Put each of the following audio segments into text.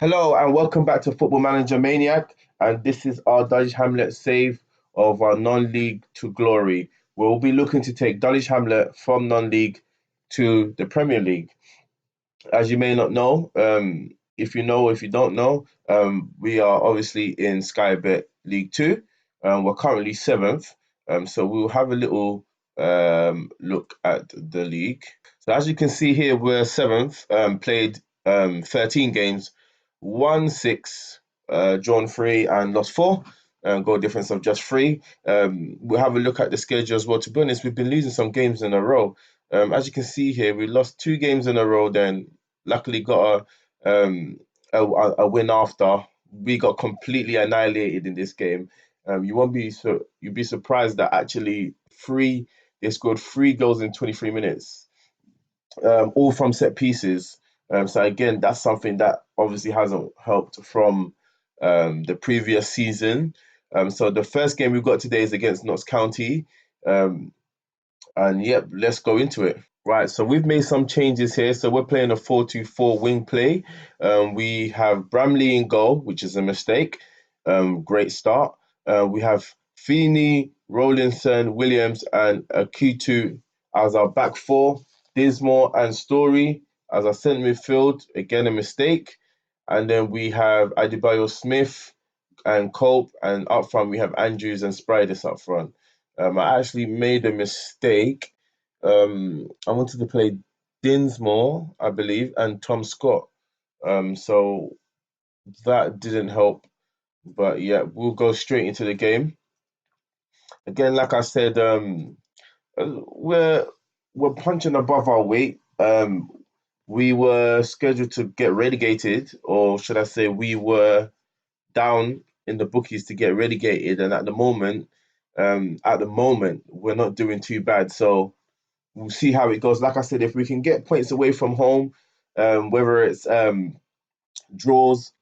Hello and welcome back to Football Manager Maniac, and this is our Dulwich Hamlet save of our non-league to glory. We'll be looking to take Dulwich Hamlet from non-league to the Premier League. As you may not know, if you know, if you don't know, we are obviously in Sky Bet League Two. We're currently seventh, so we'll have a little look at the league. So as you can see here, we're seventh. Played 13 games, won six, drawn three, and lost four. Goal difference of just three. We'll have a look at the schedule as well. To be honest, we've been losing some games in a row. As you can see here, we lost two games in a row. Then luckily got a win after. We got completely annihilated in this game. You won't be so you'd be surprised that actually they scored three goals in 23 minutes, all from set pieces. So again, that's something that obviously hasn't helped from the previous season. So the first game we've got today is against Notts County. Um, and yep, let's go into it. Right, so we've made some changes here. So we're playing a 4-2-4 wing play. We have Bramley in goal, which is a mistake. Great start. We have Feeney, Rollinson, Williams, and Akutu as our back four. Dismore and Story as our centre midfield. Again, a mistake. And then we have Adebayo Smith and Cope, and up front we have Andrews and Spiders up front. I actually made a mistake. I wanted to play Dinsmore, I believe, and Tom Scott. So that didn't help. But yeah, we'll go straight into the game. Again, like I said, we're punching above our weight. We were scheduled to get relegated, or should I say, we were down in the bookies to get relegated, and at the moment, we're not doing too bad. So we'll see how it goes. Like I said, if we can get points away from home, whether it's draws,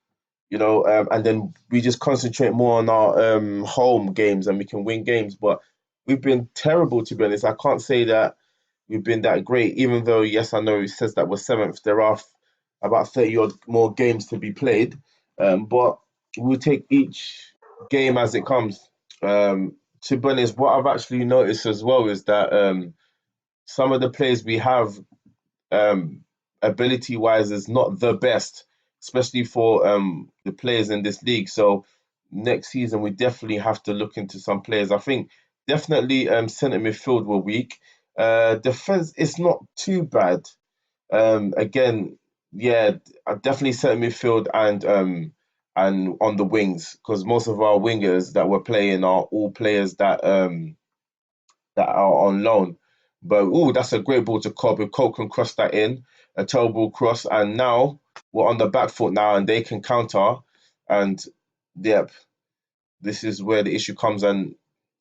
and then we just concentrate more on our home games and we can win games. But we've been terrible, to be honest. I can't say that we've been that great, even though, yes, I know it says that we're seventh. There are about 30 odd more games to be played. But we'll take each game as it comes. To be honest, what I've actually noticed as well is that some of the players we have, um, ability wise, is not the best, especially for the players in this league. So next season we definitely have to look into some players. I think definitely centre midfield were weak. Defense is not too bad. Again, yeah, definitely centre midfield and on the wings, because most of our wingers that we're playing are all players that are on loan. But oh, that's a great ball to Cobb. If Cobb can cross that in, a terrible cross, and now we're on the back foot now, and they can counter. And yep, this is where the issue comes. And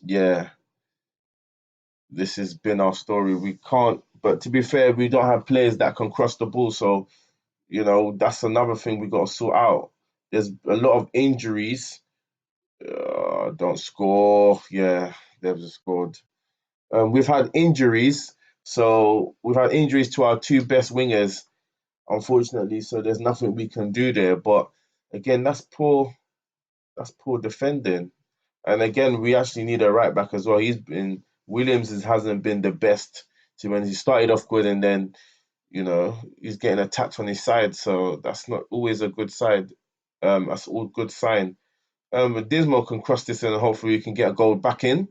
yeah, this has been our story. We can't. But to be fair, we don't have players that can cross the ball. So that's another thing we got to sort out. There's a lot of injuries. Don't score. Yeah, they've just scored. We've had injuries, so we've had injuries to our two best wingers, unfortunately. So there's nothing we can do there. But again, that's poor. That's poor defending. And again, we actually need a right back as well. Hasn't been the best. So when he started off good, and then he's getting attacked on his side. So that's not always a good side. That's all good sign. Dismal can cross this in, and hopefully we can get a goal back in.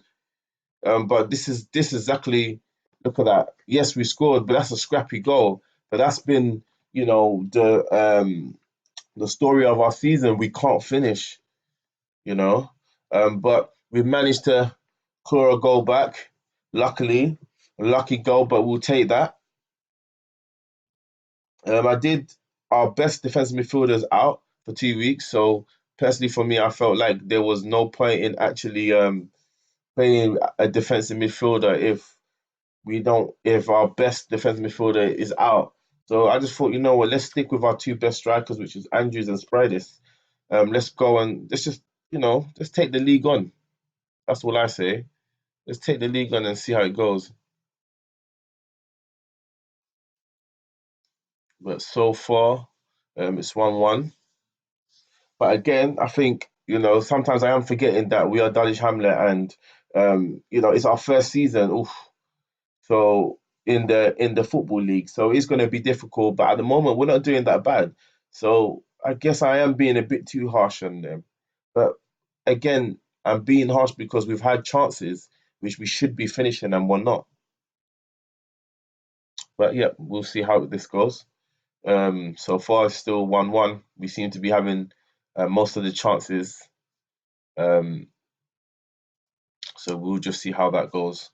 But this is exactly, look at that. Yes, we scored, but that's a scrappy goal. But that's been, the story of our season. We can't finish, you know. But we've managed to claw a goal back. Luckily, a lucky goal, but we'll take that. I did our best defensive midfielders out for 2 weeks. So personally, for me, I felt like there was no point in actually playing a defensive midfielder if our best defensive midfielder is out. So I just thought, you know what, let's stick with our two best strikers, which is Andrews and Spiders. Let's go and let's just, let's take the league on. That's all I say. Let's take the league on and see how it goes. But so far, it's 1-1. But again, I think, sometimes I am forgetting that we are Dulwich Hamlet and, it's our first season. Oof. So in the football league, so it's going to be difficult. But at the moment, we're not doing that bad. So I guess I am being a bit too harsh on them. But again, I'm being harsh because we've had chances which we should be finishing and we're not. But yeah, we'll see how this goes. So far, it's still 1-1. We seem to be having most of the chances. Um, so we'll just see how that goes.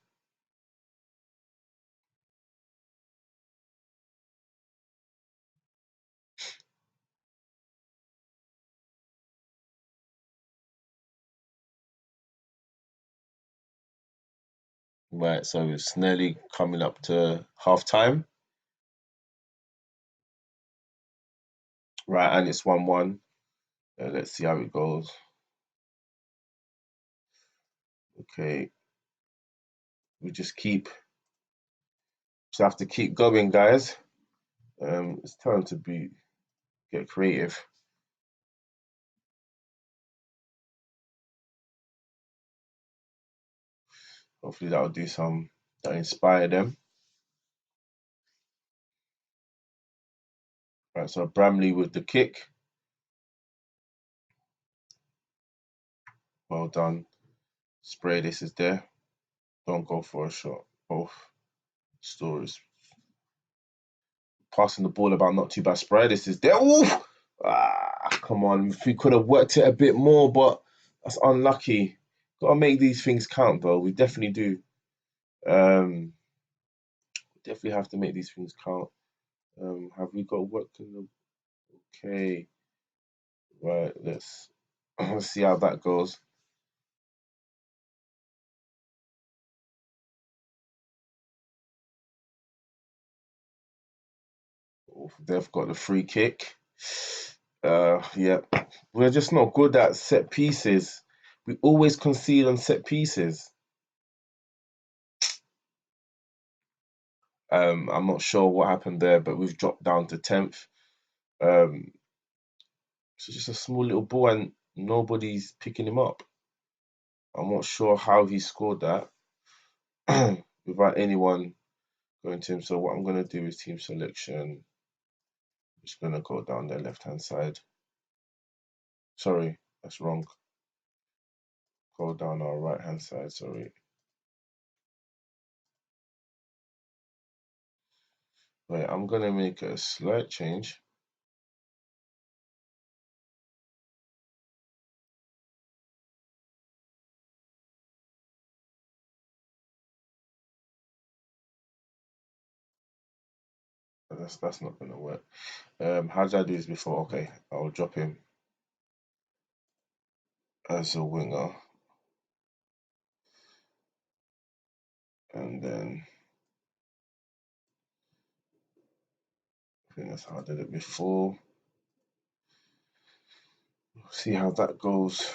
Right, so it's nearly coming up to half time. Right, and it's 1-1. Let's see how it goes. Okay, we just have to keep going, guys. It's time to get creative. Hopefully that'll inspire them. Right, so Bramley with the kick. Well done. Spray, this is there. Don't go for a shot. Both stories. Passing the ball about not too bad. Spray, this is there. Ooh! Come on. If we could have worked it a bit more, but that's unlucky. Gotta make these things count though. We definitely do. Um definitely have to make these things count. Have we got work in the okay. Right, let's see how that goes. They've got the free kick. Yeah, we're just not good at set pieces. We always concede on set pieces. I'm not sure what happened there, but we've dropped down to 10th. Um, so just a small little ball and nobody's picking him up. I'm not sure how he scored that without anyone going to him. So what I'm gonna do is team selection. Just gonna go down the left hand side. Sorry, that's wrong. Go down our right hand side. Sorry. Wait, I'm gonna make a slight change. That's not gonna work. How did I do this before? Okay, I'll drop him as a winger, and then I think that's how I did it before. See how that goes.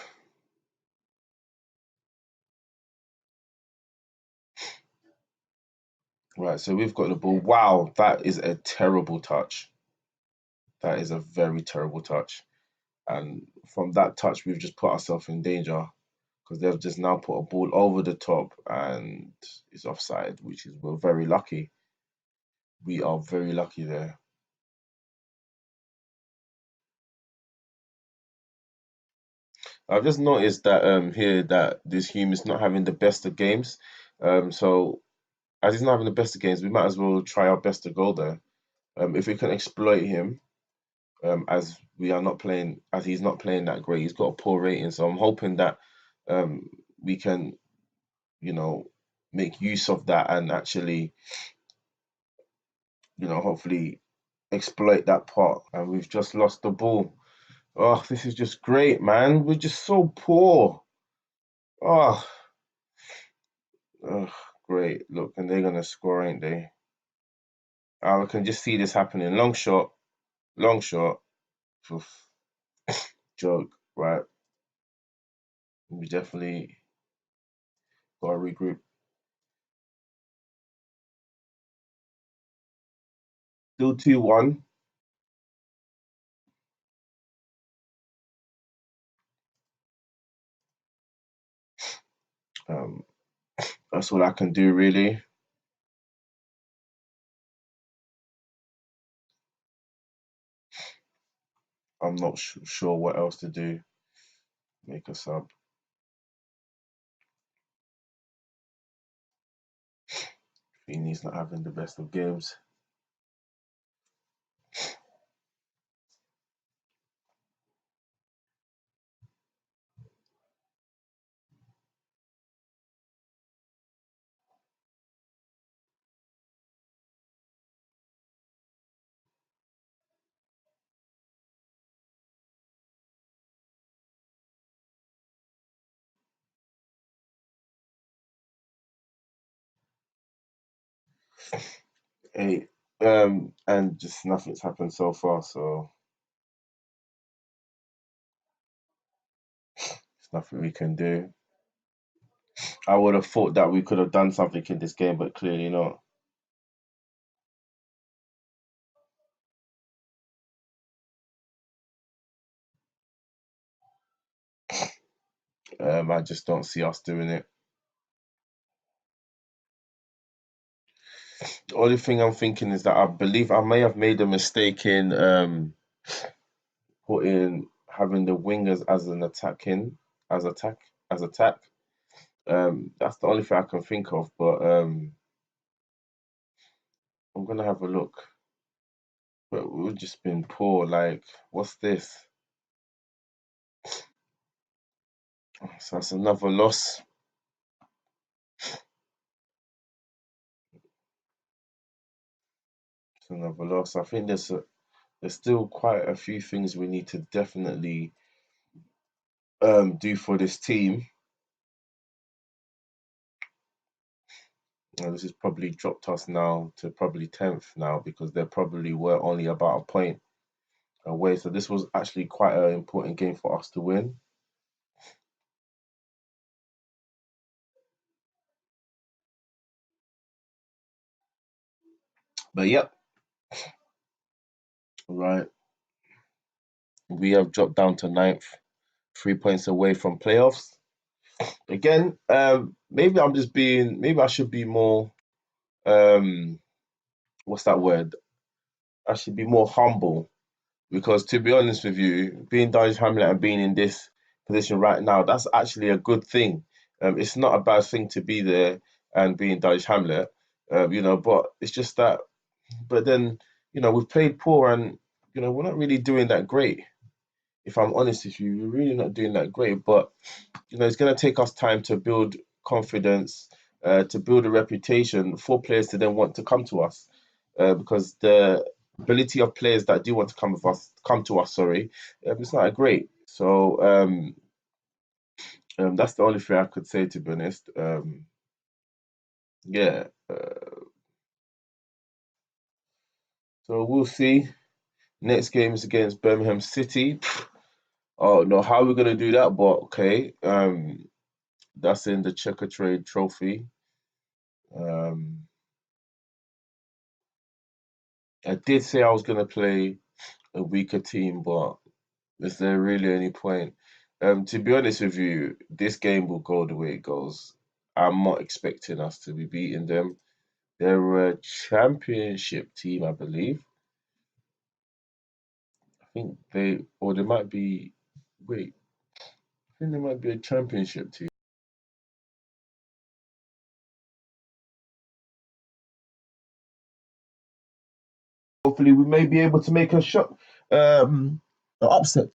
Right, so we've got the ball. Wow, that is a terrible touch. That is a very terrible touch. And from that touch, we've just put ourselves in danger because they've just now put a ball over the top and it's offside, which is we're very lucky. We are very lucky there. I've just noticed that here that this human is not having the best of games. So as he's not having the best of games, we might as well try our best to go there. If we can exploit him, as we are not playing, as he's not playing that great, he's got a poor rating. So I'm hoping that um, we can, you know, make use of that and actually, hopefully exploit that part. And we've just lost the ball. Oh, this is just great, man. We're just so poor. Oh, ugh, great. Look, and they're gonna score, ain't they? I can just see this happening. Long shot, long shot. Oof, joke, right? We definitely gotta regroup. Still 2-1. Um, that's all I can do really. I'm not sure what else to do. Make a sub. Feeney's not having the best of games. Hey, and just nothing's happened so far, so there's nothing we can do. I would have thought that we could have done something in this game, but clearly not. I just don't see us doing it. The only thing I'm thinking is that I believe I may have made a mistake in putting having the wingers as an attacking as attack as attack. That's the only thing I can think of, but I'm gonna have a look. But we've just been poor. Like, what's this? So that's another loss. It's another loss. I think there's still quite a few things we need to definitely do for this team. And this has probably dropped us now to probably 10th now because they probably were only about a point away. So this was actually quite an important game for us to win. But yep, right. We have dropped down to 9th, 3 points away from playoffs. Again, maybe I'm just being, maybe I should be more, um, what's that word? I should be more humble because to be honest with you, being Dulwich Hamlet and being in this position right now, that's actually a good thing. It's not a bad thing to be there and being Dulwich Hamlet, but it's just that. But then, we've played poor and we're not really doing that great. If I'm honest with you, we're really not doing that great. But it's going to take us time to build confidence, to build a reputation for players to then want to come to us, because the ability of players that do want to come to us, sorry, it's not great. So that's the only thing I could say, to be honest. Yeah. So we'll see. Next game is against Birmingham City. Oh no, how are we gonna do that? But okay, that's in the Checker Trade Trophy. Um, I did say I was gonna play a weaker team, but is there really any point? To be honest with you, this game will go the way it goes. I'm not expecting us to be beating them. They're a championship team, I believe. I think or they might be, wait, I think they might be a championship team. Hopefully, we may be able to make a shot, an upset.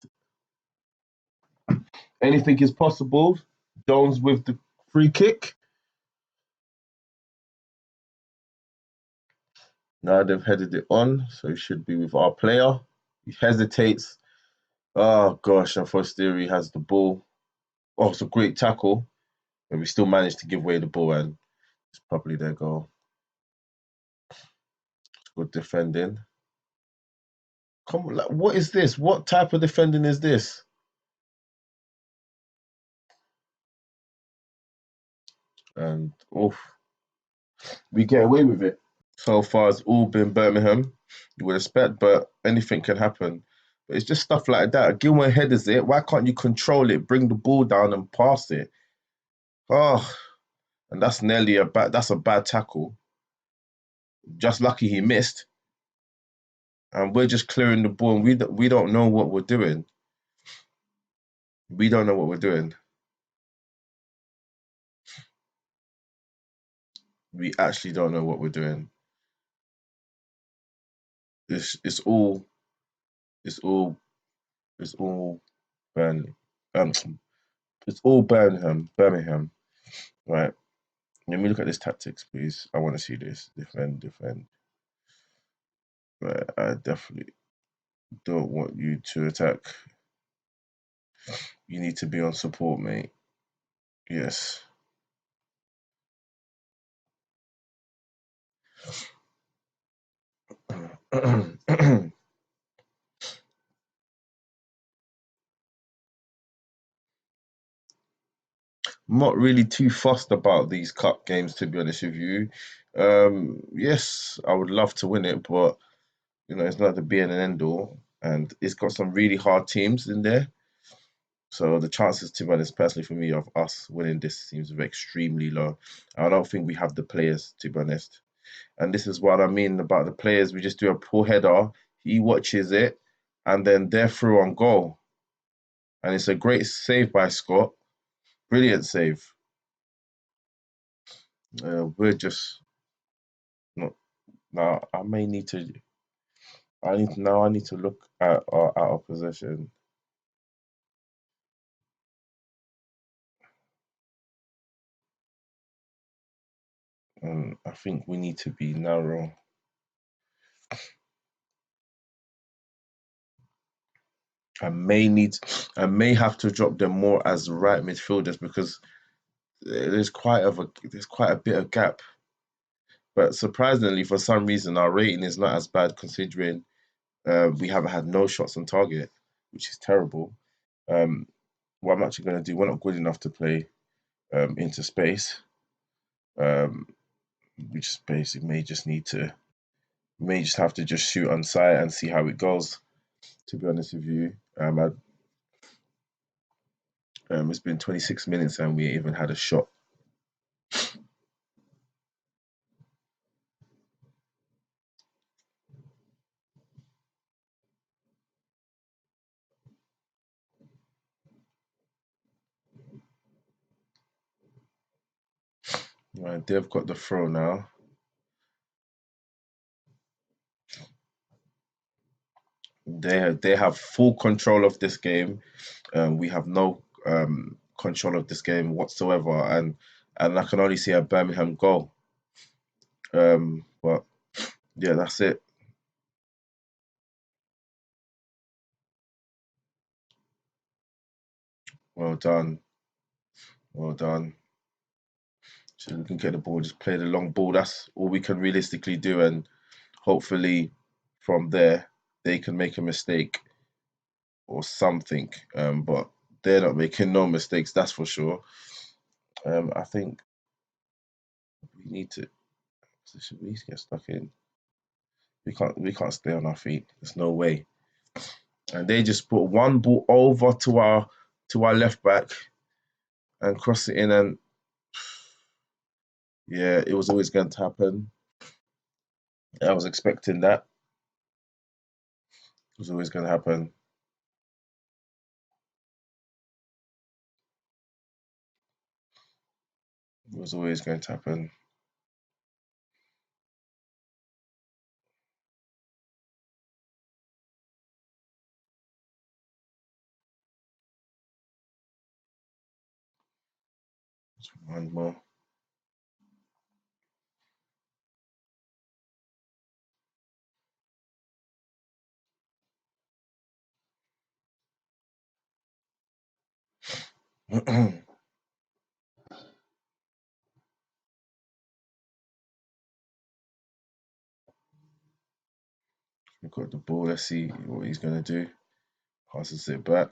Anything is possible. Jones with the free kick. Now they've headed it on, so it should be with our player. He hesitates. Oh gosh, and Fosteri has the ball. Oh, it's a great tackle, but we still managed to give away the ball, and it's probably their goal. Good defending. Come on, like, what is this? What type of defending is this? And oof, we get away with it. So far, it's all been Birmingham. You would expect, but anything can happen. But it's just stuff like that. Gilmore headers it. Why can't you control it, bring the ball down and pass it? Oh, and that's nearly that's a bad tackle. Just lucky he missed, and we're just clearing the ball, and we don't know what we're doing. We don't know what we're doing. We actually don't know what we're doing. It's all it's all it's all Burnley. Um, it's all Birmingham. Birmingham. Right. Let me look at this tactics, please. I want to see this. Defend, defend. Right. I definitely don't want you to attack. You need to be on support, mate. Yes. Not really too fussed about these cup games, to be honest with you. Yes, I would love to win it, but it's not the be and end all, and it's got some really hard teams in there. So the chances, to be honest, personally for me, of us winning this seems extremely low. I don't think we have the players, to be honest. And this is what I mean about the players. We just do a poor header, he watches it, and then they're through on goal. And it's a great save by Scott. Brilliant save. We're just not now. I may need to. I need to look at our possession. And I think we need to be narrow. I may need. I may have to drop them more as right midfielders because there's quite a bit of gap. But surprisingly, for some reason, our rating is not as bad considering we haven't had no shots on target, which is terrible. Um, what I'm actually going to do, we're not good enough to play into space. Um, we just basically may just have to just shoot on sight and see how it goes. To be honest with you, it's been 26 minutes and we ain't even had a shot. Right, they've got the throw now. They have full control of this game. We have no control of this game whatsoever, and I can only see a Birmingham goal. But yeah, that's it. Well done, well done. So we can get the ball, just play the long ball. That's all we can realistically do, and hopefully from there they can make a mistake or something. But they're not making no mistakes, that's for sure. I think we need to we need to get stuck in. We can't stay on our feet. There's no way. And they just put one ball over to our left back and cross it in, and yeah, it was always going to happen. I was expecting that. It was always going to happen. It was always going to happen. One more. We got the ball. Let's see what he's going to do. Passes it back.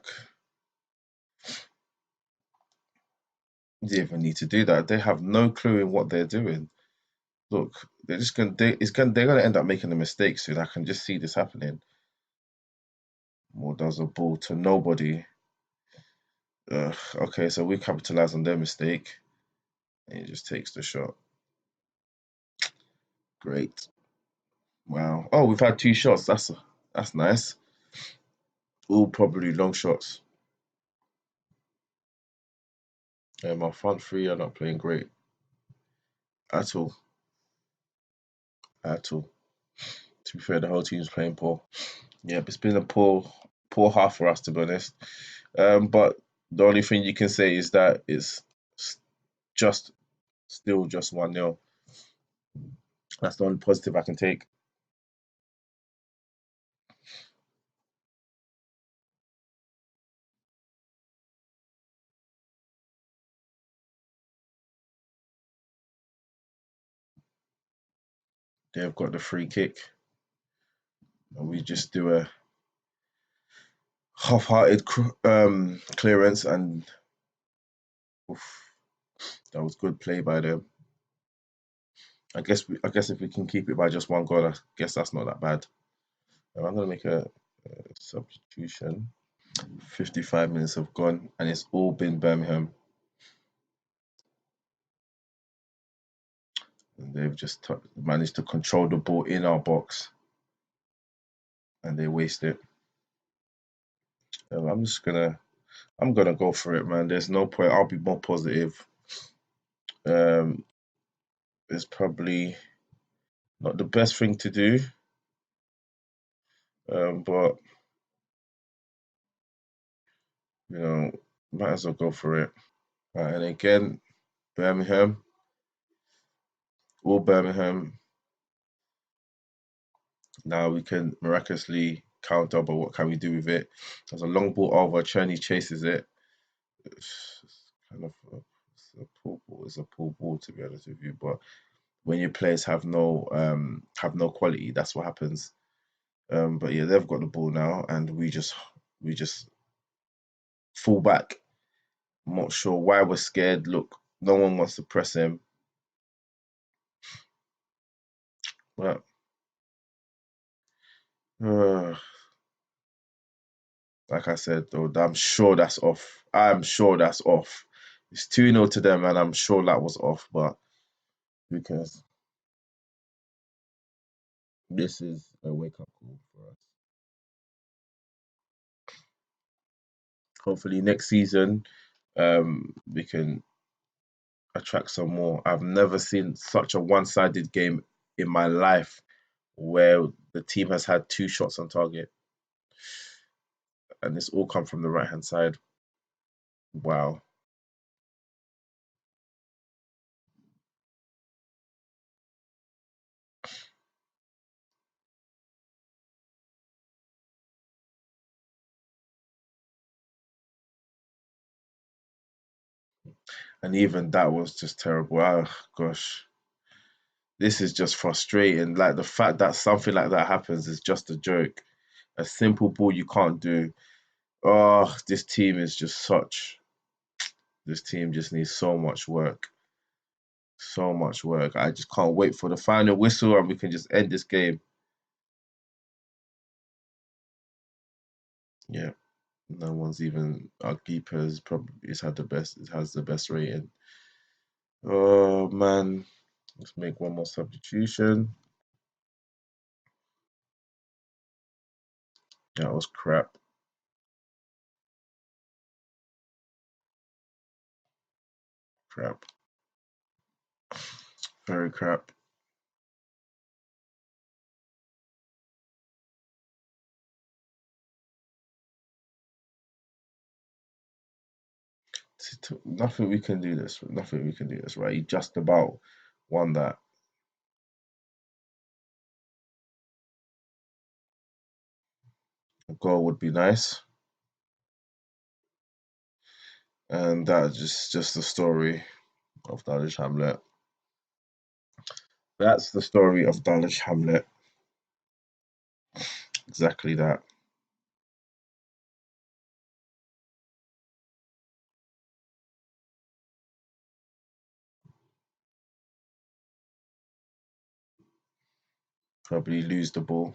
They even need to do that. They have no clue in what they're doing. Look, they're gonna end up making a mistake soon. I can just see this happening. Moore does a ball to nobody. Okay, so we capitalize on their mistake. And he just takes the shot. Great. Wow. Oh, we've had two shots. That's nice. All probably long shots. My front three are not playing great at all. At all. To be fair, the whole team's playing poor. Yeah, it's been a poor half for us to be honest. But the only thing you can say is that it's just still just 1-0. That's the only positive I can take. They've got the free kick, and we just do a half-hearted clearance, and oof, that was good play by them. I guess if we can keep it by just one goal, I guess that's not that bad. I'm gonna make a substitution. 55 minutes have gone, and it's all been Birmingham, and they've just managed to control the ball in our box, and they waste it. I'm gonna go for it, man. There's no point. I'll be more positive. Um, it's probably not the best thing to do, but you know, might as well go for it. And again, Birmingham, all Birmingham. Now we can miraculously counter, but what can we do with it? There's a long ball over. Cherney chases it. It's kind of it's a poor ball. It's a poor ball to be honest with you. But when your players have no quality, that's what happens. But yeah, they've got the ball now, and we just fall back. I'm not sure why we're scared. Look, no one wants to press him. But uh, like I said, though, I'm sure that's off. I'm sure that's off. It's 2-0 to them, and I'm sure that was off. But who cares? This is a wake up call for us. Hopefully, next season, we can attract some more. I've never seen such a one sided game in my life where the team has had two shots on target, and it's all come from the right hand side. Wow. And even that was just terrible. Oh, gosh. This is just frustrating. Like the fact that something like that happens is just a joke. A simple ball you can't do. Oh, this team is just such. This team just needs so much work. So much work. I just can't wait for the final whistle and we can just end this game. Yeah. No one's even our keeper's probably it has the best rating. Oh man. Let's make one more substitution. That was crap. Crap. Very crap. Nothing we can do this. Nothing we can do this, right? He just about won that. A goal would be nice. And that's just the story of Dulwich Hamlet. That's the story of Dulwich Hamlet. Exactly that. Probably lose the ball.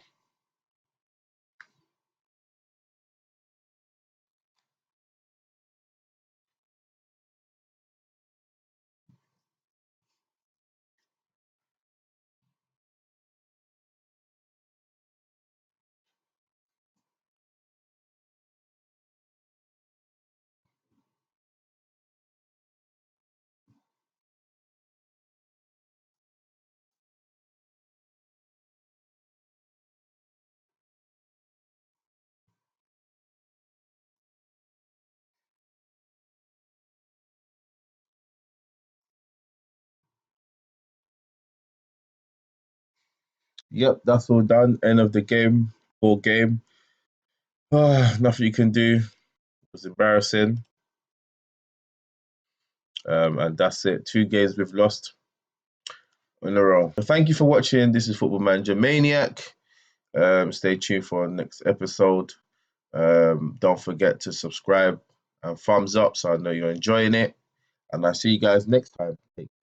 Yep, that's all done. End of the game. Full game. Nothing you can do. It was embarrassing. And that's it. 2 games we've lost in a row. So thank you for watching. This is Football Manager Maniac. Stay tuned for our next episode. Don't forget to subscribe and thumbs up so I know you're enjoying it. And I'll see you guys next time. Take